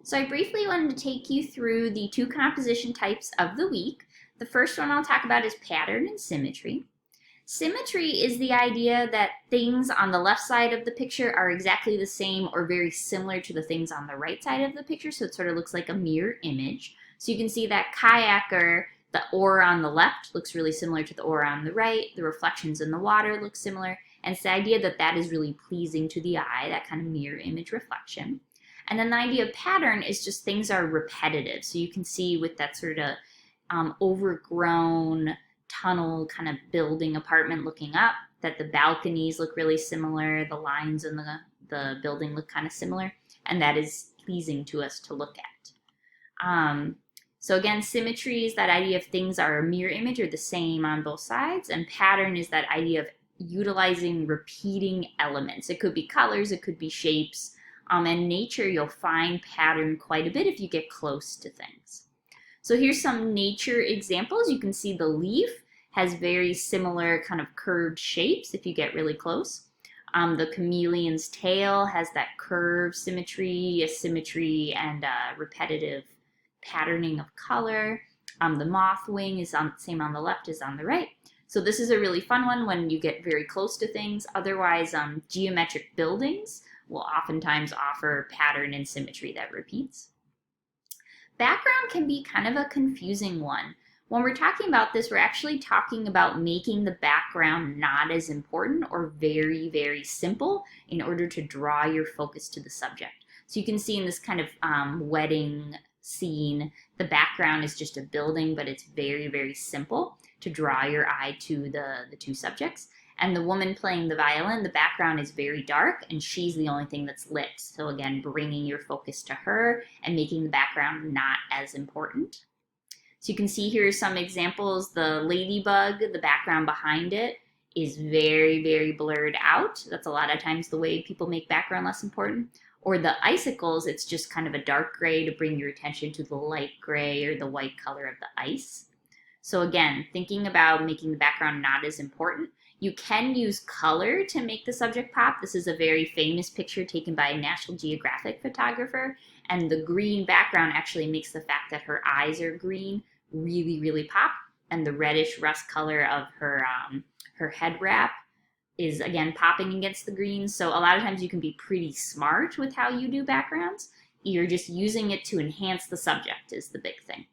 So I briefly wanted to take you through the two composition types of the week. The first one I'll talk about is pattern and symmetry. Symmetry is the idea that things on the left side of the picture are exactly the same or very similar to the things on the right side of the picture, so it sort of looks like a mirror image. So you can see that kayaker, the oar on the left looks really similar to the oar on the right, the reflections in the water look similar, and it's the idea that that is really pleasing to the eye, that kind of mirror image reflection. And then the idea of pattern is just things are repetitive. So you can see with that sort of overgrown tunnel kind of building apartment looking up that the balconies look really similar, the lines in the building look kind of similar, and that is pleasing to us to look at. So again, symmetry is that idea of things are a mirror image or the same on both sides, and pattern is that idea of utilizing repeating elements. It could be colors, it could be shapes. In nature, you'll find pattern quite a bit if you get close to things. So here's some nature examples. You can see the leaf has very similar kind of curved shapes if you get really close. The chameleon's tail has that curve symmetry, asymmetry, and repetitive patterning of color. The moth wing is same on the left as on the right. So this is a really fun one when you get very close to things. Otherwise, geometric buildings will oftentimes offer pattern and symmetry that repeats. Background can be kind of a confusing one. When we're talking about this, we're actually talking about making the background not as important or very, very simple in order to draw your focus to the subject. So you can see in this kind of wedding scene, the background is just a building, but it's very, very simple to draw your eye to the two subjects. And the woman playing the violin, the background is very dark and she's the only thing that's lit. So again, bringing your focus to her and making the background not as important. So you can see here some examples. The ladybug, the background behind it is very, very blurred out. That's a lot of times the way people make background less important. Or the icicles, it's just kind of a dark gray to bring your attention to the light gray or the white color of the ice. So again, thinking about making the background not as important. You can use color to make the subject pop. This is a very famous picture taken by a National Geographic photographer, and the green background actually makes the fact that her eyes are green really, really pop, and the reddish rust color of her head wrap is again popping against the green. So a lot of times you can be pretty smart with how you do backgrounds. You're just using it to enhance the subject is the big thing.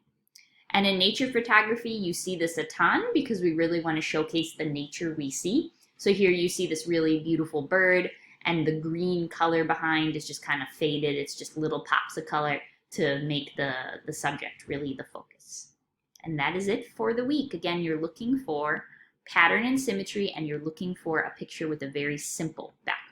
And in nature photography, you see this a ton because we really want to showcase the nature we see. So here you see this really beautiful bird and the green color behind is just kind of faded. It's just little pops of color to make the subject really the focus. And that is it for the week. Again, you're looking for pattern and symmetry and you're looking for a picture with a very simple background.